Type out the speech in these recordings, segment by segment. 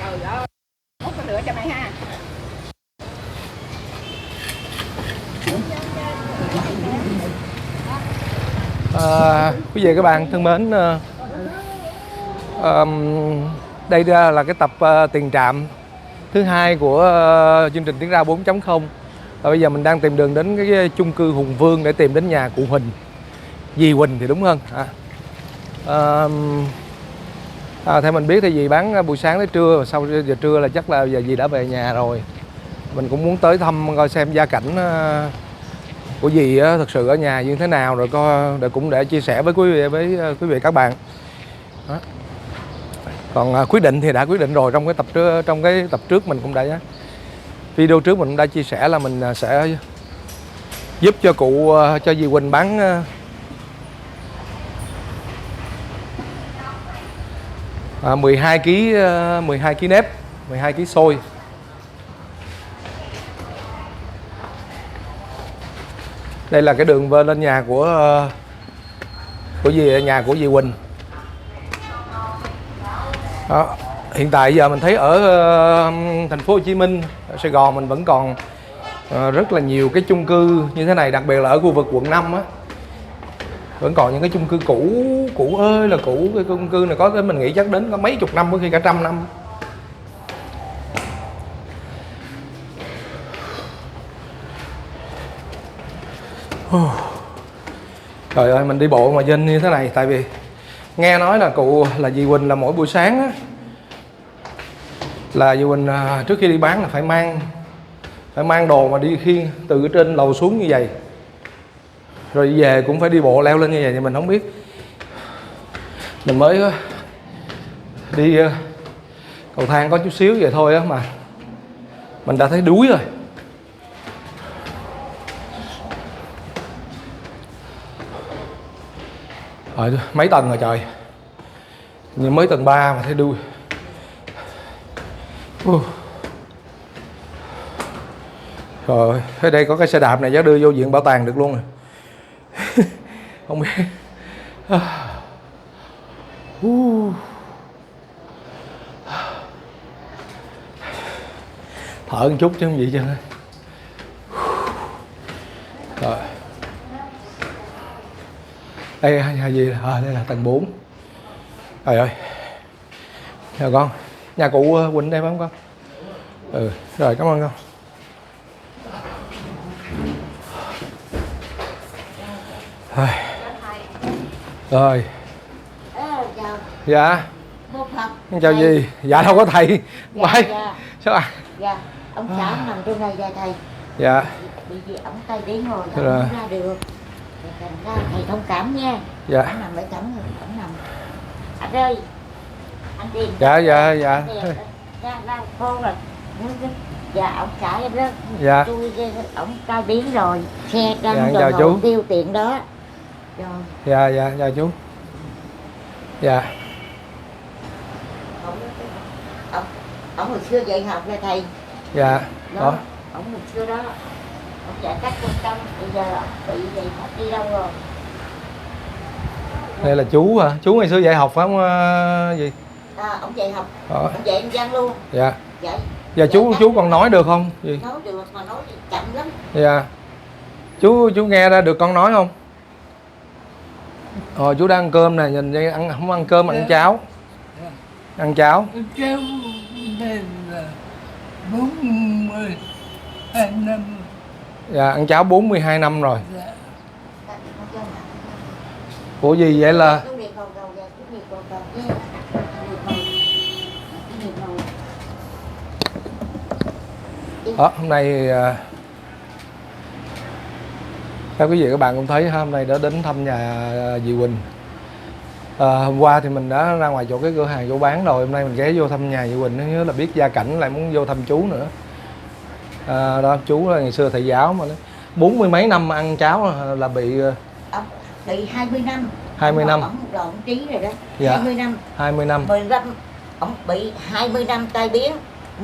Trời ơi, múc cái lửa cho mày ha. Quý vị các bạn thân mến, đây là cái tập tiền trạm thứ hai của chương trình Tiếng Rao 4.0. Và bây giờ mình đang tìm đường đến cái chung cư Hùng Vương để tìm đến nhà cụ Huỳnh, dì Huỳnh thì đúng hơn. Theo mình biết thì dì bán buổi sáng tới trưa, sau giờ trưa là chắc là giờ dì đã về nhà rồi. Mình cũng muốn tới thăm coi xem gia cảnh của dì thực sự ở nhà như thế nào, rồi cũng để chia sẻ với quý vị các bạn. Đó. Còn quyết định thì đã quyết định rồi, trong cái tập trước mình cũng đã video trước mình cũng đã chia sẻ là mình sẽ giúp cho dì Huỳnh bán 12 kg nếp, 12 kg xôi. Đây là cái đường lên nhà của dì Huỳnh. Đó. Hiện tại giờ mình thấy ở thành phố Hồ Chí Minh, ở Sài Gòn mình vẫn còn rất là nhiều cái chung cư như thế này, đặc biệt là ở khu vực quận 5 á. Vẫn còn những cái chung cư cũ ơi là cũ. Cái chung cư này có tới mình nghĩ chắc đến có mấy chục năm, có khi cả 100 năm. Trời ơi, mình đi bộ mà dinh như thế này, tại vì nghe nói là dì Huỳnh là mỗi buổi sáng á, là dì Huỳnh trước khi đi bán là phải mang đồ mà đi khiêng từ cái trên lầu xuống như vậy, rồi về cũng phải đi bộ leo lên như vậy. Thì mình không biết, mình mới đi cầu thang có chút xíu vậy thôi á mà mình đã thấy đuối rồi. Mấy tầng rồi trời, nhưng mới tầng 3 mà thấy đuôi. Rồi, ở đây có cái xe đạp này chắc đưa vô viện bảo tàng được luôn rồi. Không biết. Thở một chút chứ không gì chứ. Rồi. Đây nhà gì? Đây là tầng 4. Trời ơi. Chào con. Nhà cụ Huỳnh đây phải không con? Rồi cảm ơn con. Rồi. Dạ. Chào gì? Dạ đâu có thầy. Dạ. Sao à? Dạ. Ông xã nằm trên này dạ thầy. Dạ. Vì ông tay đến rồi, ông không ra được. Thành ra thầy thông cảm nha. Dạ. Ông nằm ở cổng rồi, ông nằm. Anh ơi. Anh đi. Dạ. Ra khô rồi. Dạ ông xã em đó. Dạ. Ông tay biến rồi. Xe đang chào chú. tiêu tiện đó. Rồi. Dạ chào chú. Dạ. Ông hồi xưa dạy học rồi thầy. Dạ. Đó. Ông hồi xưa đó. Ông dạy cách trung tâm, bây giờ bị dạy học đi đâu rồi? Đây là chú hả? Chú ngày xưa dạy học phải không gì? Ông dạy học. Ông dạy em văn luôn. Dạ. Dạy. Dạ chú còn nói được không? Gì? Nói được mà nói chậm lắm. Dạ. Chú nghe ra được con nói không? Chú đang ăn cơm nè, nhìn đây không ăn cơm, ăn cháo. Ăn cháo. Cháu này là 42 năm. Dạ, ăn cháo 42 năm rồi. Dạ. Của gì vậy là? Hôm nay theo quý vị các bạn cũng thấy hôm nay đã đến thăm nhà dì Huỳnh. Hôm qua thì mình đã ra ngoài chỗ cái cửa hàng chỗ bán rồi, hôm nay mình ghé vô thăm nhà dì Huỳnh, nhớ là biết gia cảnh lại muốn vô thăm chú nữa. Đó, chú là ngày xưa thầy giáo mà 40 mấy năm ăn cháo là bị 20 năm. 20 năm. Ông đồn trí rồi đó. Dạ. 20 năm. 20 năm. 15 ông bị 20 năm tai biến,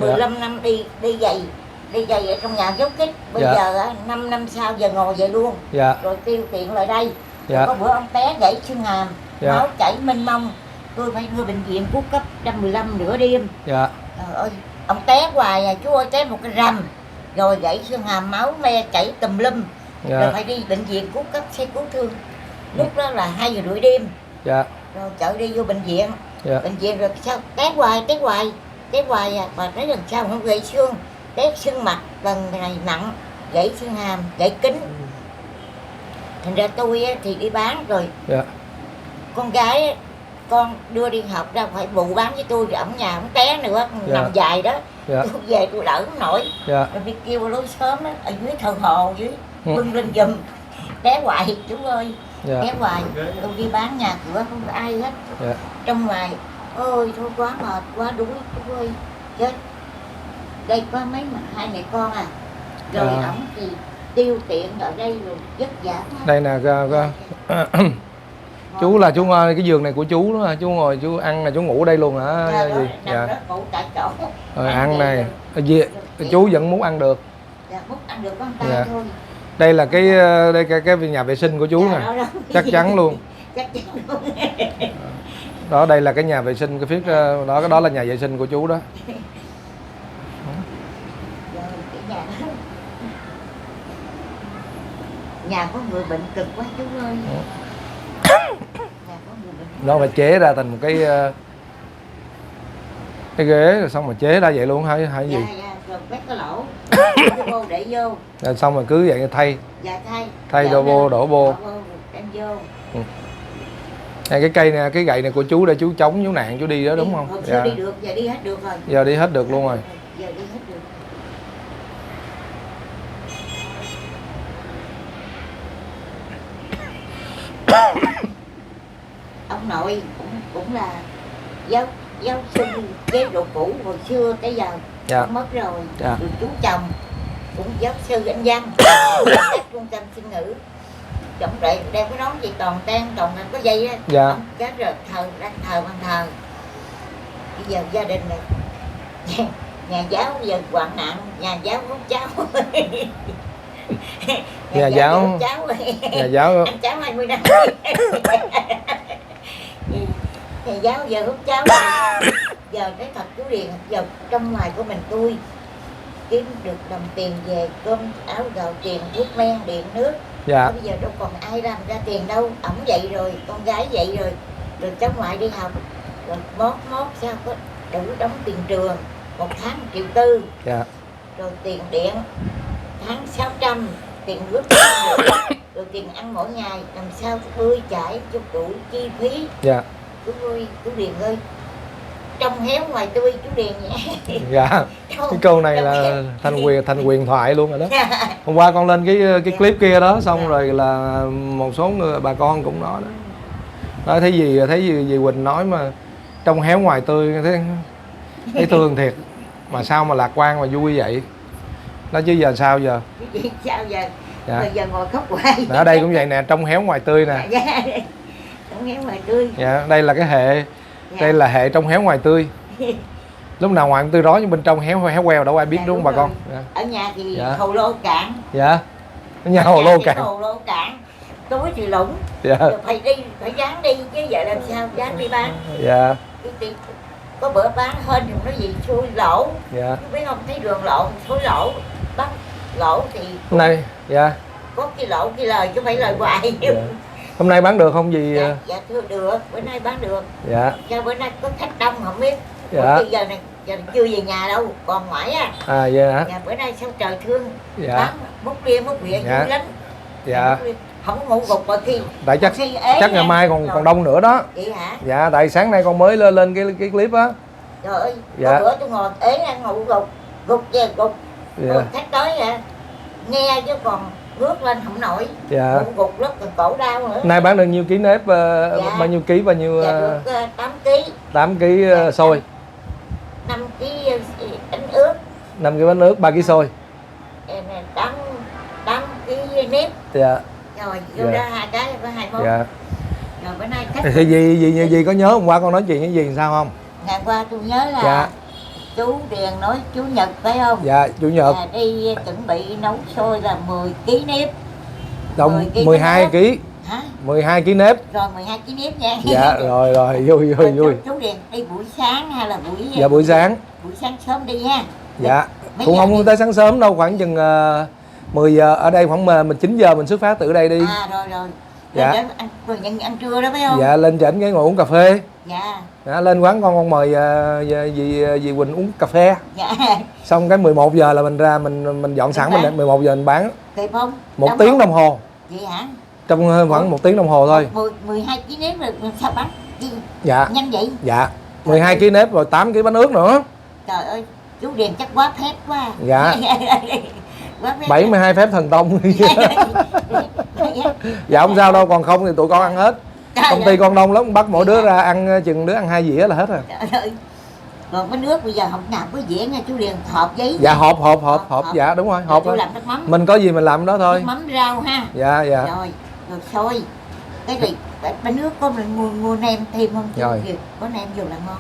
15 năm đi giày ở trong nhà dấu kích. Bây giờ 5 năm sau giờ ngồi vậy luôn. Dạ. Rồi tiêu tiện lại đây. Dạ. Có bữa ông té gãy xương hàm, dạ. máu chảy mênh mông. Tôi phải đưa bệnh viện Phú Cấp 115 nửa đêm. Dạ. Trời ơi, ông té hoài à, chú ơi, té một cái rầm. Rồi gãy xương hàm, máu me chảy tùm lum. Dạ. Rồi phải đi bệnh viện cứu cấp xe cứu thương. Lúc đó là 2 giờ rưỡi đêm. Dạ. Rồi chở đi vô bệnh viện. Dạ. Bệnh viện rồi sao té hoài à. Bà nói lần sau không gãy xương. Té xương mặt, lần này nặng. Gãy xương hàm, gãy kính. Thành ra tôi thì đi bán rồi. Dạ. Con gái con đưa đi học ra phải phụ bán với tôi, rồi ổng nhà ổng té nữa, Dạ. nằm dài đó. Dạ. Tôi về tôi đỡ không nổi. Dạ. Rồi đi kêu lối sớm á, ở dưới thờ hồ dưới Ừ. bưng lên giùm. Té hoài chú ơi. Dạ. Té hoài. Tôi đi bán nhà cửa không có ai hết. Dạ. Trong ngoài ôi thôi quá mệt, quá đuối chú ơi. Chết. Đây có hai mẹ con à. Rồi À. ổng thì tiêu tiện ở đây rồi vất vả quá. Đây nè chú là chú ngồi cái giường này của chú đó, chú ngồi chú ăn là chú ngủ ở đây luôn hả? Dạ, đó, Gì? nằm Dạ. đó ngủ tại chỗ. Rồi ăn này gì chú vẫn muốn ăn được. Dạ, múc ăn được con tay Dạ. thôi. Đây là cái nhà vệ sinh của chú Dạ, nè. đó, đó. Chắc chắn luôn. Chắc chắn luôn. Đó, đây là cái nhà vệ sinh cái phía đó, cái đó là nhà vệ sinh của chú đó. Rồi, cái nhà đó. Nhà có người bệnh cực quá chú ơi. Nhà có người bệnh. Nó phải chế ra thành một cái ghế rồi xong rồi chế ra vậy luôn hả hay gì? Dạ, dạ, rồi quét cái lỗ. Cái vô để vô. Rồi xong rồi cứ vậy thay Dạ thay đổ vô rồi đem vô. Này, cái cây nè, cái gậy này của chú để chú chống chú nạn chú đi đó đúng không? Hồi xưa Dạ. đi được, giờ đi hết được rồi. Giờ đi hết được luôn rồi. Giờ đi hết được. Ông nội cũng là giáo sư chế độ cũ hồi xưa tới giờ. Dạ. Ông mất rồi. Dạ. Rồi chú chồng cũng giáo sư anh văn các trung tâm sinh ngữ. Trọng trệ đeo cái nón gì toàn ten toàn là có dây á. Dạ. Ông chết rồi thờ bằng thờ. Bây giờ gia đình này nhà giáo bây giờ hoạn nạn, nhà giáo hút cháu. Nhà giáo hút cháu. Nhà giáo Anh cháu 20 năm. Nhà giáo giờ hút cháu. Giờ cái thật chú Điền, giờ trong ngoài của mình tôi kiếm được đồng tiền về cơm áo gạo tiền thuốc men điện nước. Dạ. Bây giờ đâu còn ai làm ra tiền đâu. Ổng vậy rồi, con gái vậy rồi. Rồi cháu ngoại đi học. Rồi mót sao có đủ đóng tiền trường. Một tháng 1,4 triệu. Dạ. Rồi tiền điện tháng 600. Tiền nước rồi tiền ăn mỗi ngày. Làm sao bươi chải cho đủ chi phí. Dạ. Chú ơi, chú Điền ơi, trong héo ngoài tươi chú Điền nhé. Dạ. Cái câu này là thành quyền thoại luôn rồi đó. Hôm qua con lên cái clip kia đó xong rồi là một số người bà con cũng nói đó. Nói thấy gì dì Quỳnh nói mà trong héo ngoài tươi thấy thương thiệt. Mà sao mà lạc quan mà vui vậy? Nói chứ giờ sao giờ? Sao giờ? Dạ. Bây giờ ngồi khóc hoài. Ở đây cũng vậy nè, trong héo ngoài tươi nè. Dạ. Trong héo ngoài tươi. Dạ, đây là cái hệ. Dạ. Đây là hệ trong héo ngoài tươi. Lúc nào ngoài tươi đó nhưng bên trong héo queo đâu ai biết Dạ, đúng không bà rồi. con? Dạ. Ở nhà thì Dạ. hồ lô cạn. Dạ. Nhà Ở hồ lô thì cạn. Hồ lô cạn. Tối thì lũng. Dạ. Rồi phải dán đi chứ giờ làm sao dán đi bán. Dạ. Có bữa bán hên thì nói gì xui lỗ. Dạ. Chú biết không, thấy đường lộ xui lỗ. Bắt lỗ thì Hôm nay dạ. có cái lỗ cái lời chứ phải lời hoài. Dạ. Hôm nay bán được không gì? Dạ thưa được, bữa nay bán được. Dạ. Cho bữa nay có khách đông không biết. Dạ. Giờ này chưa về nhà đâu, còn ngoại á. À vậy hả? Dạ bữa nay sao trời thương. Dạ. Bán múc bia Dạ. vui lắm. Dạ. Không ngủ gục mà khi Tại chắc khi ế ngày nha. mai còn đông nữa đó. Vậy hả? Dạ, tại sáng nay con mới lên cái clip á. Trời ơi, Dạ. có bữa tôi ngồi ế ăn ngủ gục về gục. Dạ. Rồi khách tới vậy nghe chứ còn ngước lên không nổi. Dạ. Gục rất là cổ đau nữa. Nay bán được nhiêu ký nếp, Dạ. bao nhiêu ký, bao nhiêu? Dạ được 8 kg. 8 ký xôi, 5 kg bánh ướt, 5 ký bánh nước, 3 ký xôi. 8 kg nếp. Dạ. Rồi vô Dạ. ra 2 cái có 2 món. Dạ. Rồi bữa nay khách Thì gì có nhớ hôm qua con nói chuyện cái gì sao không? ngày qua tôi nhớ là Dạ. chú Điền nói chú Nhật phải không? Dạ, chủ nhật. Đi chuẩn bị nấu xôi là 10 kg nếp. Đồng 10 ký 12 nếp. ký. Hả? 12 kg nếp. Rồi 12 kg nếp nha. Dạ rồi vui vui Rồi vui. chú Điền đi buổi sáng hay là buổi Dạ buổi sáng. Buổi sáng sớm đi ha. Dạ. Mấy Cũng giờ không đi? tới sáng sớm đâu, khoảng chừng 10 giờ ở đây, khoảng mình 9 giờ mình xuất phát từ đây đi. Rồi. Dạ. Rồi nhận ăn trưa đó phải không? Dạ lên trển cái ngồi uống cà phê. Dạ. Dạ, lên quán con mời dì Quỳnh uống cà phê. Dạ. Xong cái 11 giờ là mình ra mình dọn sẵn, mình 11 giờ mình bán. Kịp không? 1 Đông tiếng không? đồng hồ. Vậy hả? Trong khoảng 1 tiếng đồng hồ thôi. 12 kg nếp rồi sao bán? Dạ. Nhanh vậy? Dạ. 12 kg nếp rồi 8 kg bánh ướt nữa. Trời ơi, chú Điền chắc quá phép quá. Dạ. Quá phép. 72 phép thần tông. Dạ không sao đâu, còn không thì tụi con ăn hết. Công ty con đông lắm, bắt mỗi đứa ra ăn chừng đứa ăn 2 dĩa là hết rồi. Trời ơi. Còn cái nước bây giờ không nào có dĩa nha chú Điền, hộp giấy. Dạ nha. hộp, dạ đúng rồi, hộp Chú đó. làm nước mắm. Mình có gì mình làm đó thôi. Nước mắm rau ha. Dạ. Rồi xôi. Cái này bánh nước có mình mua nem thêm không? Rồi. Có nem vô là ngon.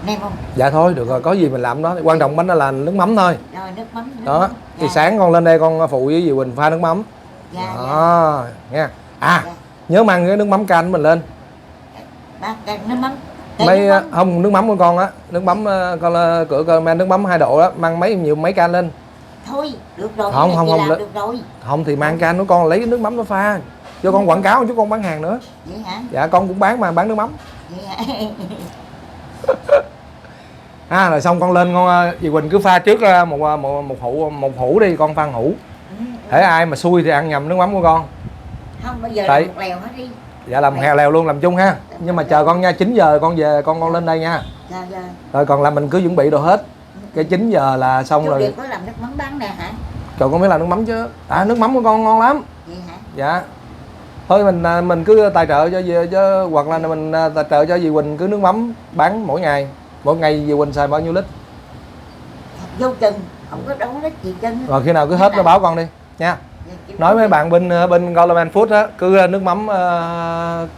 Nem không? Dạ thôi được rồi, có gì mình làm đó. Quan trọng bánh đó là nước mắm thôi. Rồi nước mắm. Đó. Mắm. Thì Dạ. sáng con lên đây con phụ với dì Quỳnh pha nước mắm. Dạ. Đó, nha. Dạ. Nhớ mang cái nước mắm canh mình lên. Ba cái nước mắm. Cái Mấy nước mắm. không, nước mắm của con á, nước mắm con cửa con mang nước mắm 2 độ đó, mang mấy can lên. Thôi, được rồi. Không, cái này không, chị không, làm được. được rồi. Không thì mang can của con lấy cái nước mắm nó pha. Cho con quảng cáo chứ con bán hàng nữa. Vậy hả? Dạ con cũng bán mà, bán nước mắm. Vậy hả? Rồi xong con lên con dì Quỳnh cứ pha trước một hũ đi, con pha hũ. Thể ai mà xui thì ăn nhầm nước mắm của con. Không, bây giờ Tại- làm một lèo hết đi. Dạ làm hè lèo luôn, làm chung ha. Nhưng mà chờ con nha, 9 giờ con về, con lên đây nha. Dạ. Rồi còn là mình cứ chuẩn bị đồ hết. Cái 9 giờ là xong Chú rồi. Điền có làm nước mắm bán nè hả? Trời con biết làm nước mắm chứ. Nước mắm của con ngon lắm. Vậy hả? Dạ. Thôi mình cứ tài trợ cho dì chứ, hoặc là mình tài trợ cho dì Quỳnh cứ nước mắm bán mỗi ngày. Mỗi ngày dì Quỳnh xài bao nhiêu lít? Vô chừng, không có đấu lít gì chân. Rồi khi nào cứ hết nó báo con đi nha. Nói với bạn bên Goldman Food á, cứ nước mắm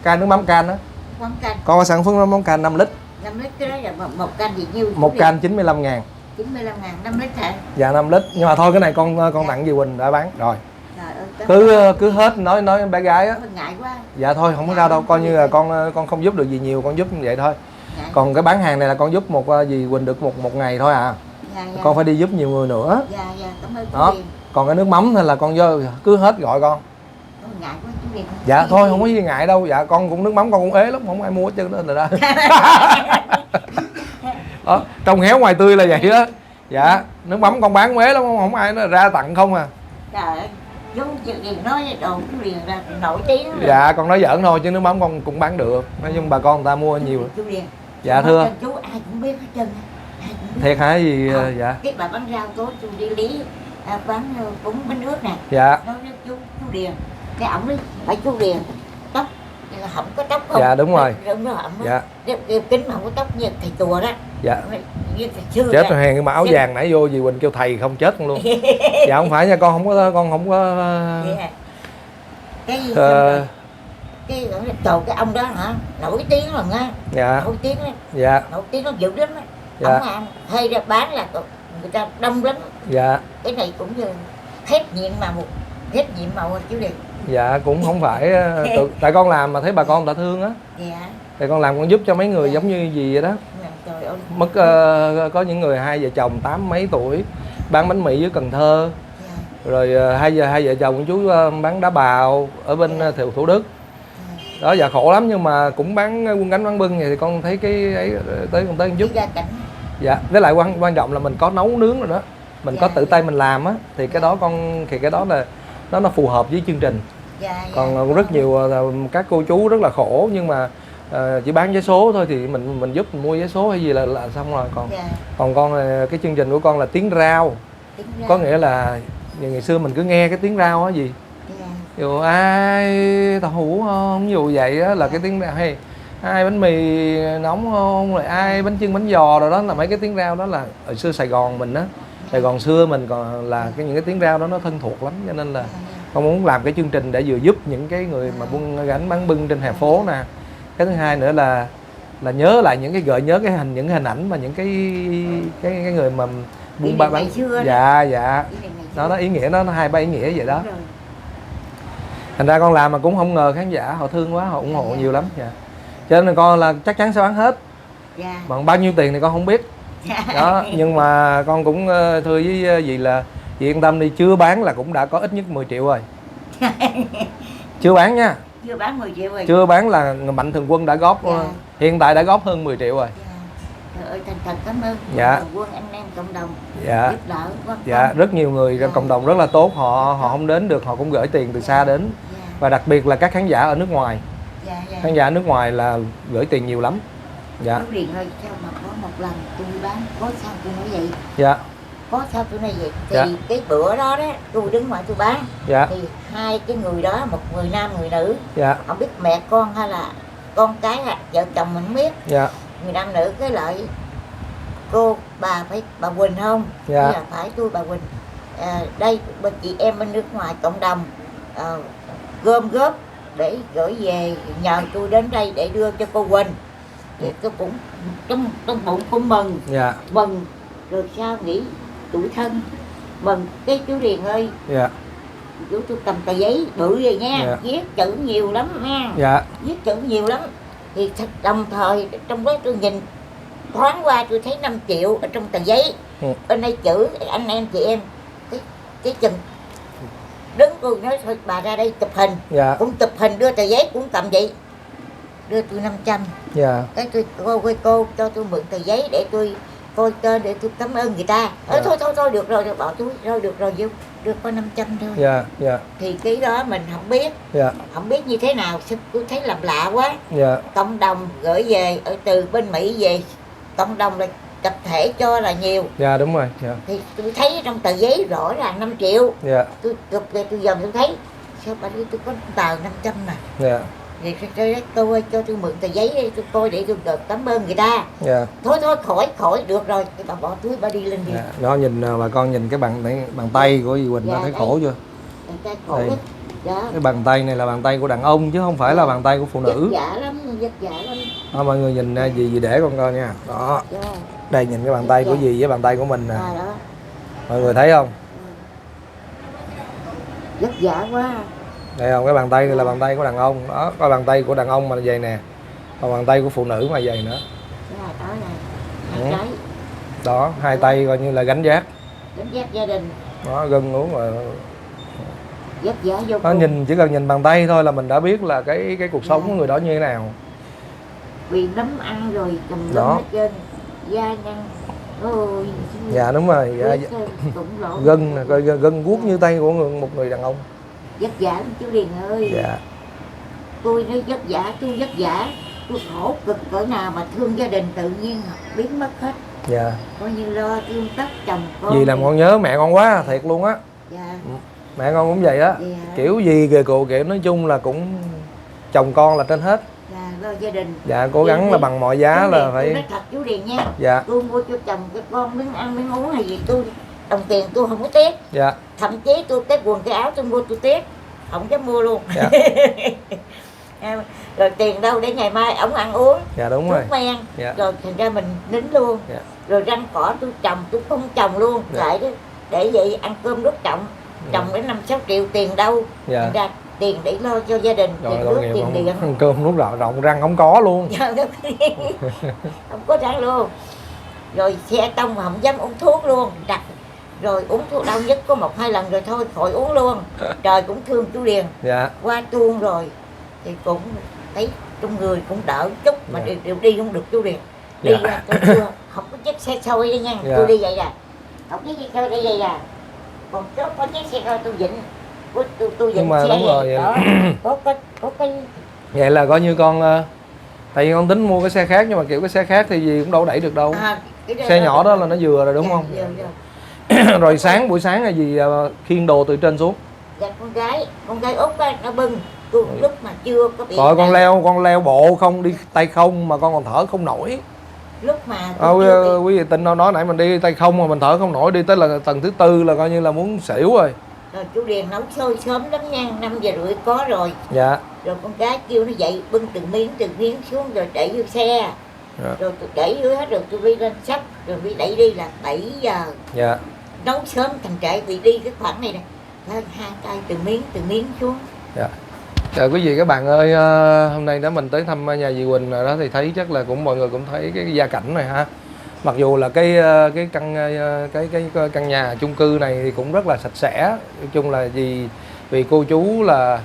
can, nước mắm can á. Mắm canh, Con có sản phẩm nước mắm can 5 lít. 5 lít cái đó là một canh gì nhiêu? Một can 95.000. 95.000, 5 lít hả? Dạ 5 lít. Nhưng mà thôi cái này con tặng dì Quỳnh đã bán rồi. Trời ơi, Cứ hết nói bé gái á. hơi ngại quá. Dạ thôi không có sao đâu, coi như là con không giúp được gì nhiều, con giúp như vậy thôi. Dạ. Còn cái bán hàng này là con giúp dì Quỳnh được một ngày thôi à. Dạ. Con phải đi giúp nhiều người nữa. Dạ, cảm ơn Đó. chú Điền. Còn cái nước mắm thì là con cứ hết gọi con. Hơi ngại quá chú Điền. Dạ thôi không có gì ngại đâu. Dạ con cũng nước mắm con cũng ế lắm, không ai mua hết trơn đó rồi đó. Đó, trong héo ngoài tươi là vậy đó. Dạ nước mắm con bán ế lắm, không ai nó ra tặng không à. Trời ơi, chú Điền nói đồ chú Điền là nổi tiếng rồi. Dạ con nói giỡn thôi chứ nước mắm con cũng bán được, nói chung bà con người ta mua nhiều. Chú Điền. Dạ Chú thưa. nói cho chú ai cũng biết hết trơn. Ai cũng biết. Thiệt hả gì? Không, Dạ. cái bà bán rau tối chú đi lý bán bún bánh nước nè. Dạ. Nói với chú Điền, cái ổng đi phải chú Điền tóc không có tóc không? Dạ, đúng rồi. Đúng rồi, ổng Dạ. cái kính mà không có tóc như thầy chùa đó. Dạ. Như thầy xưa Chết đó. rồi hèn, mà áo vàng nãy vô dì Quỳnh kêu thầy không chết con luôn. Dạ không phải nha, con không có Vậy hả? Cái gì ờ, cái trời cái ông đó hả nổi tiếng rồi nha. dạ. Nổi tiếng đó, Dạ. nổi tiếng nó dữ lắm á. Dạ. Ông ăn hay ra bán là người ta đông lắm. Dạ. Cái này cũng như hết nhiệm màu chú Điền. Dạ cũng không phải tại con làm mà thấy bà con người ta thương á. Dạ. Tại con làm con giúp cho mấy người Dạ. giống như gì vậy đó. Trời ơi. Mất có những người 2 vợ chồng 8 mấy tuổi bán bánh mì dưới Cần Thơ. Dạ. Rồi hai vợ chồng chú bán đá bào ở bên Thủ Đức. Đó dạ khổ lắm nhưng mà cũng bán quân gánh bán bưng thì con thấy cái ấy tới con giúp. Đi ra cảnh. Dạ, với lại quan trọng là mình có nấu nướng rồi đó. Mình có Dạ, tự dạ. tay mình làm á thì cái đó thì cái đó là nó phù hợp với chương trình. Dạ. Còn rất nhiều các cô chú rất là khổ nhưng mà chỉ bán vé số thôi thì mình giúp mình mua vé số hay gì là xong rồi. Dạ. Còn con cái chương trình của con là tiếng rao. Tính ra. Có nghĩa là ngày xưa mình cứ nghe cái tiếng rao á gì. Dạ. Dù ai tàu hũ không, dù vậy á là cái tiếng rao hay ai bánh mì nóng không, rồi ai bánh chưng bánh giò rồi đó là mấy cái tiếng rao đó là ở xưa Sài Gòn mình á, Sài Gòn xưa mình còn là những cái tiếng rao đó nó thân thuộc lắm, cho nên là con muốn làm cái chương trình để vừa giúp những cái người mà buôn gánh bán bưng trên hè phố nè. Cái thứ hai nữa là nhớ lại những cái gợi nhớ những hình ảnh mà những cái người mà buôn bán. Dạ. Dạ. Nó ý nghĩa nó 2-3 ý nghĩa vậy đó. Thành ra con làm mà cũng không ngờ khán giả họ thương quá, họ ủng hộ nhiều lắm. Dạ. Cho nên con là chắc chắn sẽ bán hết. Dạ. Bằng bao nhiêu tiền thì con không biết. Đó, nhưng mà con cũng thưa với dì là dì yên tâm đi, chưa bán là cũng đã có ít nhất 10 triệu rồi. Chưa bán nha. Chưa bán 10 triệu rồi. Chưa bán là Mạnh Thường Quân đã góp, Dạ. hiện tại đã góp hơn 10 triệu rồi. Dạ. Trời ơi, thành thật cảm ơn Dạ. Thường Quân, anh em cộng đồng Dạ. giúp đỡ quan Dạ, tâm. rất nhiều người trong Dạ. cộng đồng rất là tốt, họ không đến được, họ cũng gửi tiền từ xa đến. Dạ. Và đặc biệt là các khán giả ở nước ngoài. Dạ. Dạ. Khán giả nước ngoài là gửi tiền nhiều lắm. Dạ. Chú Điền ơi, sao mà có một lần tôi đi bán, có sao tôi nói vậy? Dạ. Có sao tôi nói vậy? Thì Dạ. cái bữa đó đó, tôi đứng ngoài tôi bán. Dạ. Thì hai cái người đó, một người nam, người nữ. Dạ. Không biết mẹ con hay là con cái hay vợ chồng mình không biết. Dạ. Người nam nữ cái lợi cô bà phải bà Quỳnh không? Dạ. Hay là phải tôi bà Quỳnh. Đây bên chị em bên nước ngoài cộng đồng gom góp để gửi về, nhờ tôi đến đây để đưa cho cô Quỳnh. Thì tôi cũng trong bụng cũng mừng. Dạ. Mừng rồi sao nghĩ tuổi thân mừng. Cái chú Điền ơi, Dạ. chú tôi cầm tờ giấy bự vậy nha. Dạ. Viết chữ nhiều lắm nha. Dạ. Viết chữ nhiều lắm. Thì đồng thời trong đó tôi nhìn thoáng qua tôi thấy 5 triệu ở trong tờ giấy. Bên đây chữ anh em chị em cái chừng đứng tôi nói thôi bà ra đây chụp hình. Dạ. Cũng chụp hình đưa tờ giấy cũng cầm vậy, đưa tôi 500. Dạ. Cái tôi cô cho tôi mượn tờ giấy để tôi coi tên để tôi cảm ơn người ta. Thôi được rồi, bỏ túi rồi, được rồi, vô được có 500 thôi. Dạ. Dạ. Thì cái đó mình không biết. Dạ. Không biết như thế nào, tôi thấy làm lạ quá. Dạ. Cộng đồng gửi về ở từ bên Mỹ về, cộng đồng là tập thể cho là nhiều. Dạ đúng rồi. Dạ. Thì tôi thấy trong tờ giấy rõ ràng 5 triệu. Dạ. Tôi chụp về tôi dòm tôi thấy sao bà tôi có tờ 500 mà. Dạ. Thì tôi ơi cho tôi mượn tờ giấy đi, tôi coi để tôi được cảm ơn người ta. Dạ. Thôi khỏi được rồi, cái bà bỏ túi bà đi lên đi. Dạ. Đó, nhìn bà con nhìn cái bàn tay của dì Quỳnh, Dạ, bà thấy đây. khổ chưa? Cái khổ Đây. lắm. Dạ. Cái bàn tay này là bàn tay của đàn ông chứ không phải là bàn tay của phụ nữ. Vất vả lắm. Đó, mọi người nhìn dì để con coi nha. Đó. Dạ. Đây nhìn cái bàn tay của dì với bàn tay của mình nè. Đó. Mọi người thấy không? Vất vả quá. Đây không? Cái bàn tay này là bàn tay của đàn ông. Đó, coi bàn tay của đàn ông mà vậy nè. Còn bàn tay của phụ nữ mà vậy nữa. Đó này. Ừ. Cái Đó, hai tay coi như là gánh vác. đánh giác gia đình. Đó, gân uống rồi. Vất vả vô Nó cùng. nhìn chỉ cần nhìn bàn tay thôi là mình đã biết là cái cuộc sống của người đó như thế nào. Vì nấm ăn rồi cầm Đó. lông hết trơn. Da nhăn. Ôi. Dạ đúng rồi. Dạ, Cũng lộ. gân nè, coi gân guốc như tay của một người đàn ông. Vất vả lắm chú Điền ơi. Dạ. Tôi nói vất vả, tôi vất vả. Tôi khổ cực cỡ nào mà thương gia đình tự nhiên biến mất hết. Dạ. Coi như lo thương tất chồng con. Dì làm con nhớ mẹ con quá, thiệt luôn á. Dạ. Mẹ con cũng vậy á. Dạ. Kiểu gì kìa cụ, kiểu nói chung là cũng chồng con là trên hết. Dạ, lo gia đình. Dạ, cố gắng là bằng mọi giá Chú là Điền, phải. tôi nói thật chú Điền nha. Dạ. Tôi mua cho chồng cho con miếng ăn miếng uống hay gì tôi đồng tiền tôi không có tiếc. Dạ. Thậm chí tôi cái quần cái áo tôi mua tôi tiếc, không dám mua luôn. Dạ. Rồi tiền đâu để ngày mai ổng ăn uống. Dạ đúng Thuốc rồi. men. Dạ. Rồi thành ra mình nín luôn. Dạ. Rồi răng cỏ tôi trồng tôi không trồng luôn. Dạ. Lại đó để vậy ăn cơm nước trồng đến 5-6 triệu tiền đâu. Dạ. Thành ra tiền để lo cho gia đình, Rồi tiền tội nước nghiệp tiền điện. ăn cơm lúc rộng răng không có luôn. Không có răng luôn. Rồi xe tông mà không dám uống thuốc luôn, đặt rồi uống thuốc đau nhất có 1-2 lần rồi thôi khỏi uống luôn. Trời cũng thương chú Điền. Dạ. Qua tuôn rồi thì cũng thấy trong người cũng đỡ chút mà Dạ. đều đi không được chú Điền. Đi Dạ. ra tôi chưa không có chiếc xe xôi đây nha. Dạ. Tôi đi vậy là không có chiếc xe xôi đi vậy là còn chốt có chiếc xe xôi tôi dịnh. Tôi Nhưng dịnh mà xe đúng rồi, đó. có cái Vậy là coi như con tại vì con tính mua cái xe khác, nhưng mà kiểu cái xe khác thì gì cũng đâu đẩy được đâu. cái Xe nhỏ đó là nó vừa rồi đúng dạ, không? dạ. Rồi buổi sáng là gì khiêng đồ từ trên xuống. Dạ con gái út á, nó bưng tôi lúc mà chưa có bị Rồi con leo bộ không, đi tay không mà con còn thở không nổi. lúc mà tôi chưa bị, Quý vị tin đâu, nói nãy mình đi tay không mà mình thở không nổi, đi tới là tầng thứ 4 là coi như là muốn xỉu rồi. rồi chú Điền nấu xôi sớm lắm nha, 5:30 có rồi. Dạ. Rồi con gái kêu nó dậy bưng từng miếng xuống rồi đẩy vô xe. Dạ. Rồi tôi đẩy vô hết rồi tôi đi lên sách rồi đi đẩy đi là 7 giờ. Dạ. Nấu sớm thành trễ bị đi cái khoảng này nè. Lên 2 tay từng miếng xuống. Dạ. Quý vị các bạn ơi, hôm nay đó mình tới thăm nhà dì Quỳnh rồi đó, thì thấy chắc là cũng mọi người cũng thấy cái gia cảnh này ha. Mặc dù là cái căn nhà chung cư này thì cũng rất là sạch sẽ, nói chung là vì cô chú là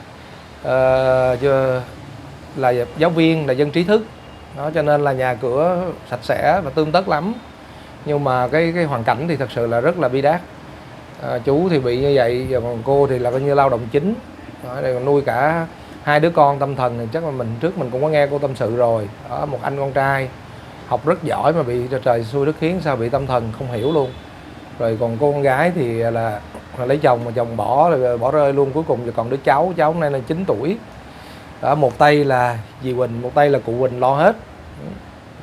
là giáo viên, là dân trí thức đó, cho nên là nhà cửa sạch sẽ và tươm tất lắm. Nhưng mà cái hoàn cảnh thì thật sự là rất là bi đát. Chú thì bị như vậy, và còn cô thì là coi như lao động chính đó, để nuôi cả hai đứa con tâm thần. Thì chắc là mình cũng có nghe cô tâm sự rồi đó, một anh con trai học rất giỏi mà bị trời xui đất khiến sao bị tâm thần không hiểu luôn. Rồi còn cô con gái thì là lấy chồng mà chồng bỏ rơi luôn, cuối cùng còn đứa cháu hôm nay là 9 tuổi đó. Một tay là dì Quỳnh, một tay là cụ Quỳnh lo hết.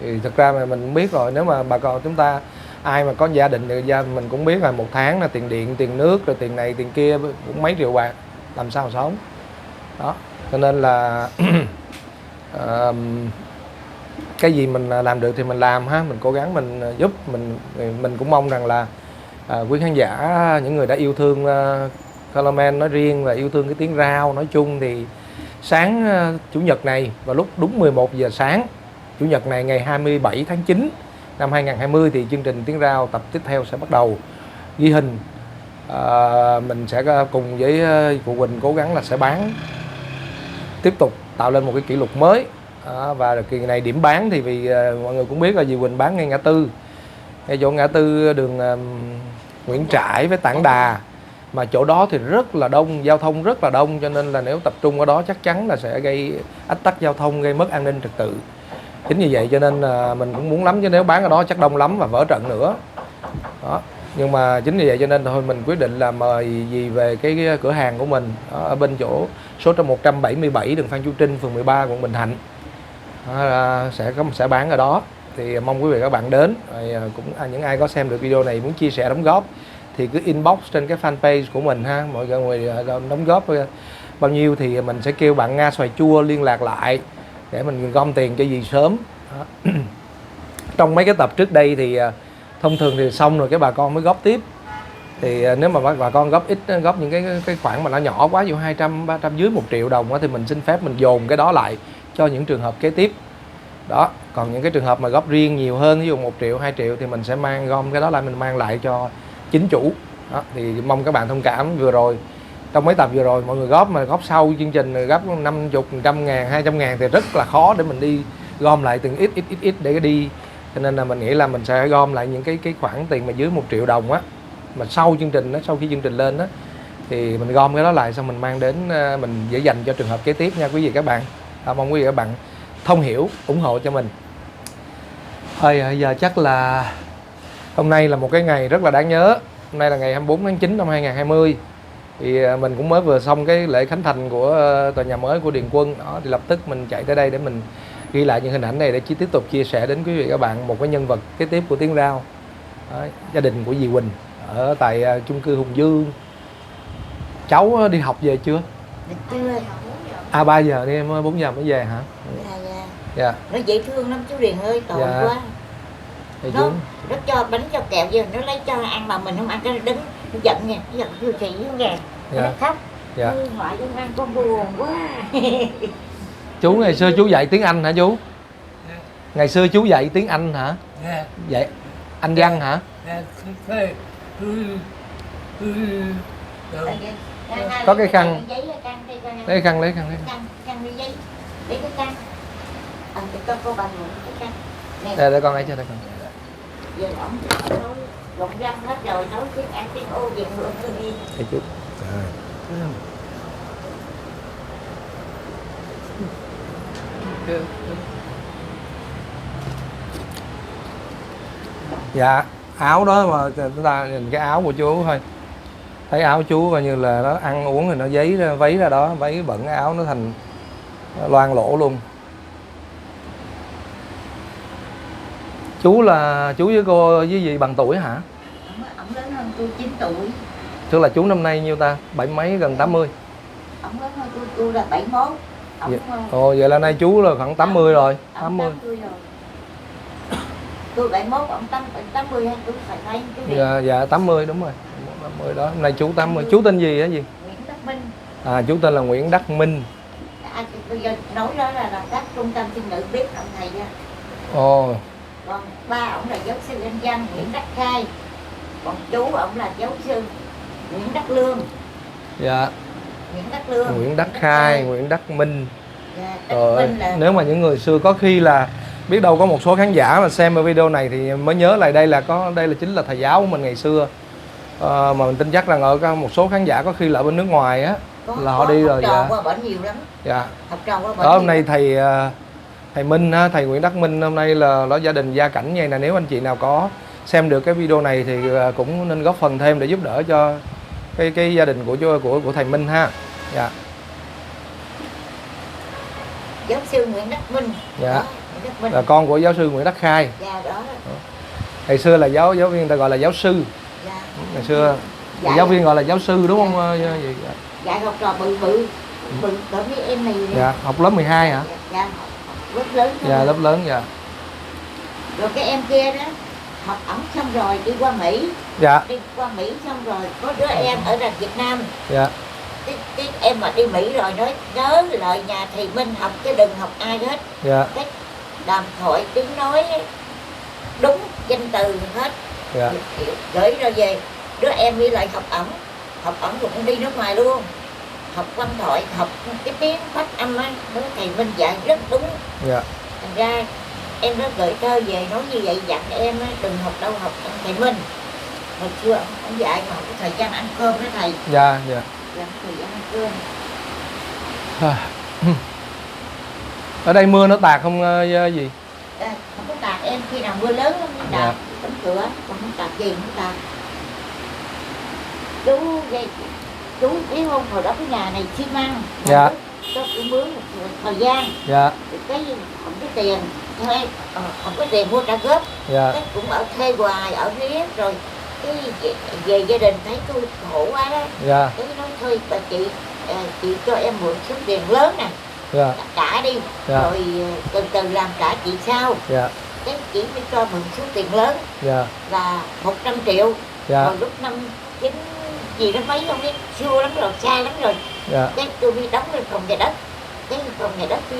Thì thật ra mà mình biết rồi, nếu mà bà con chúng ta ai mà có gia đình thì mình cũng biết là một tháng là tiền điện, tiền nước, rồi tiền này tiền kia cũng mấy triệu bạc, làm sao mà sống đó. Cho nên là cái gì mình làm được thì mình làm ha, mình cố gắng mình giúp. Mình cũng mong rằng là quý khán giả, những người đã yêu thương Color Man nói riêng và yêu thương cái tiếng rao nói chung, thì sáng chủ nhật này vào lúc đúng 11 giờ sáng chủ nhật này ngày 27 tháng 9 năm 2020 thì chương trình tiếng rao tập tiếp theo sẽ bắt đầu ghi hình. Mình sẽ cùng với cụ Quỳnh cố gắng là sẽ tiếp tục tạo lên một cái kỷ lục mới. Và kỳ này điểm bán thì vì mọi người cũng biết là dì Quỳnh bán ngay ngã tư, ngay chỗ ngã tư đường Nguyễn Trãi với Tảng Đà, mà chỗ đó thì rất là đông, giao thông rất là đông, cho nên là nếu tập trung ở đó chắc chắn là sẽ gây ách tắc giao thông, gây mất an ninh trật tự. Chính vì vậy cho nên mình cũng muốn lắm, chứ nếu bán ở đó chắc đông lắm và vỡ trận nữa đó. Nhưng mà chính vì vậy cho nên thôi mình quyết định là mời dì về cái cửa hàng của mình đó, ở bên chỗ số 177 đường Phan Chu Trinh, phường 13, quận Bình Thạnh đó, sẽ bán ở đó. Thì mong quý vị các bạn đến. Rồi cũng những ai có xem được video này muốn chia sẻ đóng góp thì cứ inbox trên cái fanpage của mình ha. Mọi người đóng góp bao nhiêu thì mình sẽ kêu bạn Nga Xoài Chua liên lạc lại để mình gom tiền cho dì sớm đó. Trong mấy cái tập trước đây thì thông thường thì xong rồi cái bà con mới góp tiếp. Thì nếu mà bà con góp những cái khoản mà nó nhỏ quá, ví dụ 200, 300, dưới 1 triệu đồng đó, thì mình xin phép mình dồn cái đó lại cho những trường hợp kế tiếp đó. Còn những cái trường hợp mà góp riêng nhiều hơn, ví dụ 1 triệu, 2 triệu thì mình sẽ gom cái đó lại, mình mang lại cho chính chủ đó. Thì mong các bạn thông cảm. Vừa rồi trong mấy tập vừa rồi mọi người góp, mà góp sau chương trình góp 50, 100 ngàn, 200 ngàn thì rất là khó để mình đi gom lại từng ít để đi. Cho nên là mình nghĩ là mình sẽ gom lại những cái khoản tiền mà dưới 1 triệu đồng á, mà sau chương trình đó, sau khi chương trình lên đó thì mình gom cái đó lại, xong mình mang đến mình để dành cho trường hợp kế tiếp nha quý vị các bạn. Mong quý vị các bạn thông hiểu, ủng hộ cho mình. Thôi giờ chắc là hôm nay là một cái ngày rất là đáng nhớ. Hôm nay là ngày 24 tháng 9 năm 2020. Thì mình cũng mới vừa xong cái lễ khánh thành của tòa nhà mới của Điền Quân đó, thì lập tức mình chạy tới đây để mình ghi lại những hình ảnh này để tiếp tục chia sẻ đến quý vị các bạn một cái nhân vật kế tiếp của tiếng rao đó, gia đình của dì Quỳnh ở tại chung cư Hùng Dương. Cháu đi học về chưa? Chưa. 3 giờ đi em, 4 giờ mới về hả? Dạ. Nó dễ thương lắm chú Điền ơi, tội quá. Nó cho bánh cho kẹo giờ nó lấy cho ăn mà mình không ăn, cái đứng nó giận nha, nó giận chưa chị kìa. Nó khóc. Ngoại con ăn con buồn quá. Chú ngày xưa chú dạy tiếng Anh hả chú? Ngày xưa chú dạy tiếng Anh hả? Dạy Anh văn hả? Có cái khăn. Lấy khăn. Khăn đi giấy. Lấy cái khăn. Cô bà ngủ cái khăn. Để con ấy cho đây con. Giờ ổng nói gọn răng hết rồi, nói tiếng Anh tiếng Ô về mượn tôi đi. Đây chú. Dạ, áo đó mà chúng ta nhìn cái áo của chú thôi. Thấy áo chú coi như là nó ăn uống thì nó váy ra đó, váy bận áo nó thành loang lỗ luôn. Chú với cô với dì bằng tuổi hả? Ổng lớn hơn tôi 9 tuổi. Tức là chú năm nay nhiêu ta? 70 mấy, gần 80. Ổng lớn hơn tôi là 71. Vậy là nay chú là khoảng 80 rồi. 80 rồi. Tôi 71, ổng 80 hay tôi phải thấy chú. Dạ 80 đúng rồi. 80 đó. Hôm nay chú 80. Chú tên gì hả gì? Nguyễn Đắc Minh. Chú tên là Nguyễn Đắc Minh. bây giờ nói đó là các trung tâm sinh nữ biết ông thầy ra. Ồ. Còn ba ông là giáo sư anh văn Nguyễn Đắc Khai, còn chú ông là giáo sư Nguyễn Đắc Lương. Dạ. Nguyễn Đắc Lương, Nguyễn Đắc Khai, Nguyễn Đắc Minh. Dạ, Đắc Rồi Minh là... nếu mà những người xưa có khi là biết đâu có một số khán giả mà xem video này thì mới nhớ lại đây là chính là thầy giáo của mình ngày xưa. Mà mình tin chắc rằng ở một số khán giả có khi là ở bên nước ngoài á là họ đi rồi. Học trò Dạ. qua bển nhiều lắm. Dạ. Học trò qua bển. Đó, hôm nay thầy Minh ha, thầy Nguyễn Đắc Minh hôm nay là gia đình gia cảnh như này, nếu anh chị nào có xem được cái video này thì cũng nên góp phần thêm để giúp đỡ cho cái gia đình của thầy Minh ha. Dạ. Giáo sư Nguyễn Đắc Minh. Dạ. Đó, Nguyễn Đắc Minh. Là con của giáo sư Nguyễn Đắc Khai. Dạ đó. Ngày xưa là giáo viên ta gọi là giáo sư. Dạ. Ngày xưa Dạ. giáo viên gọi là giáo sư đúng không? Dạ. Dạy học trò bự cỡ mấy em này. Dạ, học lớp 12 hả? Dạ, học lớp lớn. Dạ, lớp lớn dạ. Rồi cái em kia đó học ẩm xong rồi đi qua Mỹ. Dạ. Đi qua Mỹ xong rồi có đứa em ở đằng Việt Nam. Dạ. Cái em mà đi Mỹ rồi nói nhớ lời nhà thầy Minh học chứ đừng học ai hết. Dạ. Cái đàm thoại tiếng nói đúng danh từ hết. Dạ. Gửi rồi về đứa em đi lại học ẩm cũng đi nước ngoài luôn, học văn thoại, học cái tiếng phát âm á, thầy Minh dạy rất đúng. Dạ. Thành ra em nó gửi thơ về nói như vậy, dặn em á, đừng học đâu, học thầy Minh. Hồi xưa ông dạy mà không có thời gian ăn cơm đó thầy. Dạ. Dạ. Dạ, thời gian ăn cơm. Ở đây mưa nó tạt không gì? Không có tạt em, khi nào mưa lớn không tạt. Dạ. Đóng cửa, còn không tạt gì không tạt. Chú biết không, hồi đó cái nhà này xi măng. Dạ. Cho tôi mướn một thời gian. Dạ. Cái không có tiền thuê, không có tiền mua trả góp. Dạ. Cái cũng ở thuê hoài, ở riết rồi cái về gia đình thấy tôi khổ quá đó. Dạ. Cái nói thôi bà chị cho em mượn số tiền lớn nè. Dạ. Trả đi. Dạ. Rồi từ từ làm trả chị sau. Dạ. Cái chị mới cho mượn số tiền lớn Dạ. là 100 triệu. Dạ. Rồi lúc năm 9 gì đó mấy không biết, xưa lắm rồi, xa lắm rồi. Dạ. Cái tôi đi đóng lên phòng nhà đất. Cái phòng nhà đất tôi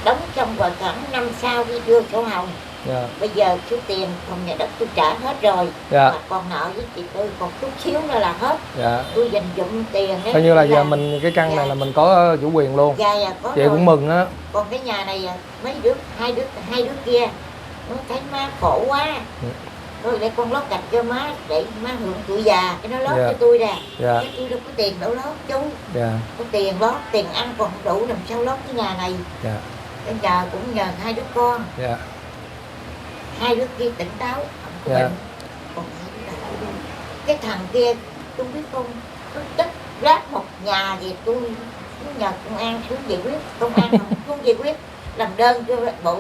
đóng trong rồi khoảng năm sau đi đưa sổ hồng. Dạ. Bây giờ số tiền phòng nhà đất tôi trả hết rồi. Dạ. Mà còn nợ với chị tôi còn chút xíu nữa là hết. Dạ. Tôi dành dụm tiền Coi như là giờ mình cái căn này là mình có chủ quyền luôn. Dạ, dạ, có Vậy rồi. cũng mừng á. Còn cái nhà này mấy đứa hai đứa kia nó thấy má khổ quá. Rồi để con lót gạch cho má để má hưởng tuổi già, cái nó lót Dạ. cho tôi nè. Dạ. Cái tôi đâu có tiền đâu lót chú. Dạ. Có tiền lót, tiền ăn còn không đủ làm sao lót cái nhà này. Dạ. Bây giờ cũng nhờ hai đứa con. Dạ. Hai đứa kia tỉnh táo, không có Dạ. bệnh. Còn hai đứa này cái thằng kia tôi biết không, nó chất rác một nhà gì tôi nhờ công an xuống giải quyết, công an không xuống giải quyết, làm đơn cho bộ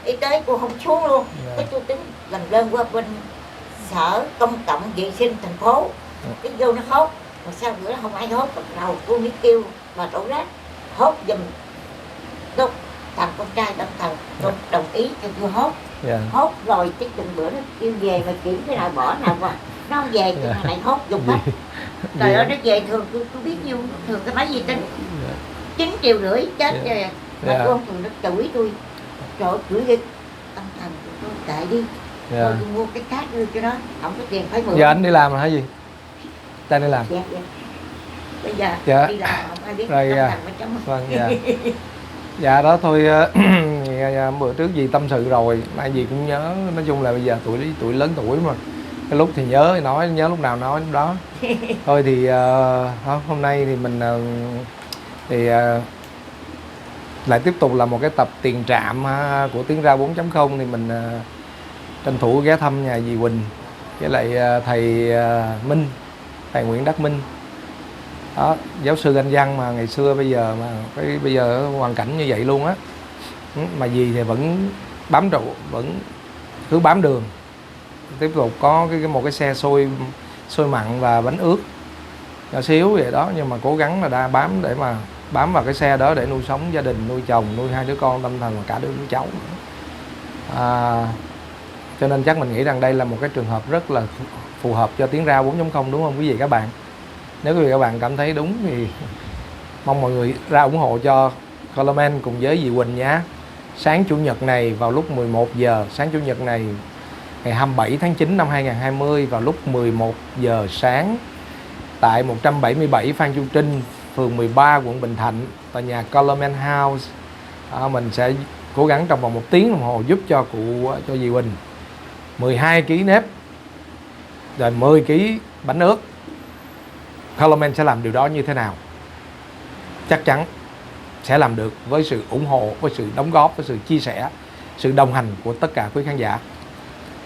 y tế cô không xuống luôn. Cái tôi tính làm đơn qua bên sở công cộng vệ sinh thành phố, cái vô nó hốt, mà sao bữa đó không ai hốt, bắt đầu tôi mới kêu mà đổ rác hốt giùm. Lúc thằng con trai đồng ý cho tôi hốt. Dạ. Hốt rồi cái từng bữa nó kêu về mà kiểm cái nào bỏ nào mà nó không về cái Dạ. này hốt dùng hết. Trời ơi nó về thường tôi biết nhiêu, thường cái máy vi tính 9,5 triệu chết Dạ. rồi. Mà Dạ. con thường nó chửi tôi, trời ơi chửi đi tâm thần tôi kệ đi. Dạ. Thôi tôi mua cái khác đưa cho nó, không có tiền phải mượn. Giờ anh đi làm là hả gì? Đang đi làm. Dạ, dạ. Bây giờ Dạ. đi làm không ai biết Rồi, tâm dạ. thần bên trong. Vâng, dạ. Dạ đó thôi. Bữa trước gì tâm sự rồi, nay gì cũng nhớ. Nói chung là bây giờ tuổi lớn tuổi mà, cái lúc thì nhớ thì nói, nhớ lúc nào nói lúc đó. Thôi thì hôm nay thì mình lại tiếp tục là một cái tập tiền trạm của Tiếng Ra 4.0. Thì mình tranh thủ ghé thăm nhà dì Quỳnh với lại thầy Minh, thầy Nguyễn Đắc Minh đó, giáo sư Anh văn mà ngày xưa bây giờ bây giờ hoàn cảnh như vậy luôn á. Mà dì thì vẫn bám trụ, vẫn cứ bám đường, tiếp tục có một cái xe xôi mặn và bánh ướt nhỏ xíu vậy đó, nhưng mà cố gắng là đã bám vào cái xe đó để nuôi sống gia đình, nuôi chồng, nuôi hai đứa con tâm thần và cả đứa cháu. Cho nên chắc mình nghĩ rằng đây là một cái trường hợp rất là phù hợp cho Tiếng Ra 4.0, đúng không quý vị các bạn? Nếu quý vị các bạn cảm thấy đúng Mong mọi người ra ủng hộ cho Coleman cùng với dì Quỳnh nhé. Sáng Chủ nhật này vào lúc 11 giờ, sáng Chủ nhật này ngày 27 tháng 9 năm 2020 vào lúc 11 giờ sáng tại 177 Phan Chu Trinh, phường 13, quận Bình Thạnh, tòa nhà Coleman House. Mình sẽ cố gắng trong vòng 1 tiếng đồng hồ giúp cho dì Quỳnh 12 kg nếp rồi 10 kg bánh ướt. Coleman sẽ làm điều đó như thế nào? Chắc chắn sẽ làm được với sự ủng hộ, với sự đóng góp, với sự chia sẻ, sự đồng hành của tất cả quý khán giả.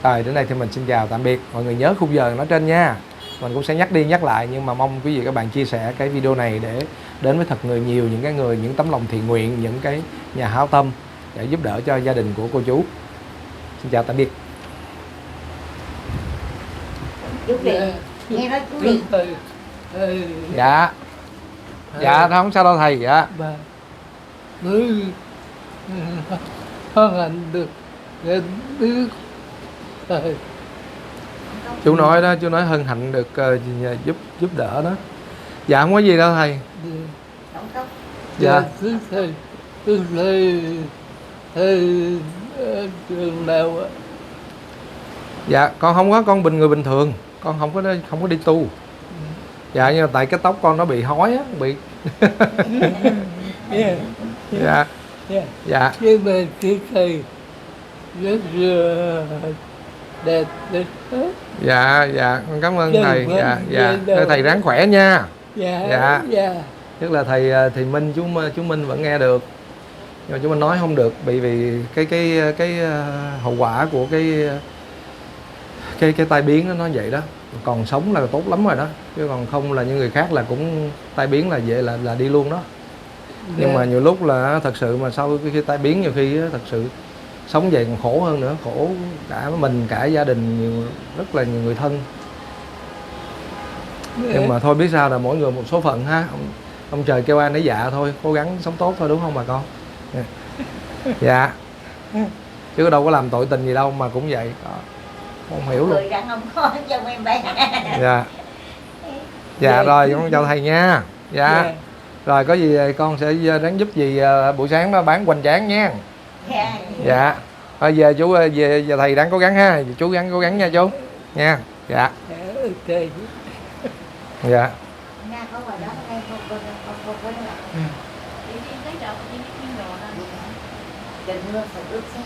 Rồi đến đây thì mình xin chào tạm biệt. Mọi người nhớ khung giờ nói trên nha. Mình cũng sẽ nhắc đi nhắc lại, nhưng mà mong quý vị các bạn chia sẻ cái video này để đến với thật nhiều những tấm lòng thiện nguyện, những cái nhà hảo tâm để giúp đỡ cho gia đình của cô chú. Xin chào tạm biệt. Chú Việt, nghe nói chú Việt. Dạ. Dạ không sao đâu thầy. Dạ. Bà cứ hoàn thành được cái đứa thầy. Chú nói đó, chú nói hân hạnh được giúp đỡ đó. Dạ không có gì đâu thầy. Đóng tóc. Dạ. Thầy trường nào á. Dạ con không có, con người bình thường, con không có đi tu. Dạ nhưng mà tại cái tóc con nó bị hói á, bị Yeah. dạ. Yeah. Dạ. Nhưng mà cái thầy rất đẹp đấy. Dạ con cảm ơn Dạ, thầy. vâng, Dạ dạ, dạ. Thầy ráng khỏe nha. Dạ. Dạ. Dạ. Tức là thầy Minh, chú Minh vẫn nghe được, nhưng mà chú Minh nói không được vì cái hậu quả của cái tai biến đó, nó vậy đó. Còn sống là tốt lắm rồi đó, chứ còn không là như người khác là cũng tai biến là vậy là đi luôn đó. Nhưng mà nhiều lúc là thật sự mà sau khi tai biến nhiều khi thật sự sống vậy còn khổ hơn nữa, khổ cả mình cả gia đình, rất là nhiều người thân. Nhưng mà thôi biết sao, là mỗi người một số phận ha. Ông trời kêu ai nấy dạ thôi, cố gắng sống tốt thôi, đúng không bà con? Dạ. Chứ đâu có làm tội tình gì đâu mà cũng vậy. Không hiểu luôn. Người đàn ông khó cho em bé. Dạ. Dạ rồi con chào thầy nha. Dạ. Rồi có gì con sẽ ráng giúp gì buổi sáng đó bán hoành tráng nha. Dạ. Thôi giờ chú giờ thầy đang cố gắng ha, chú gắng cố gắng nha chú. Nha. Dạ. Dạ. Nga có ngoài đó hay không có Đừng mưa phải ướt xe.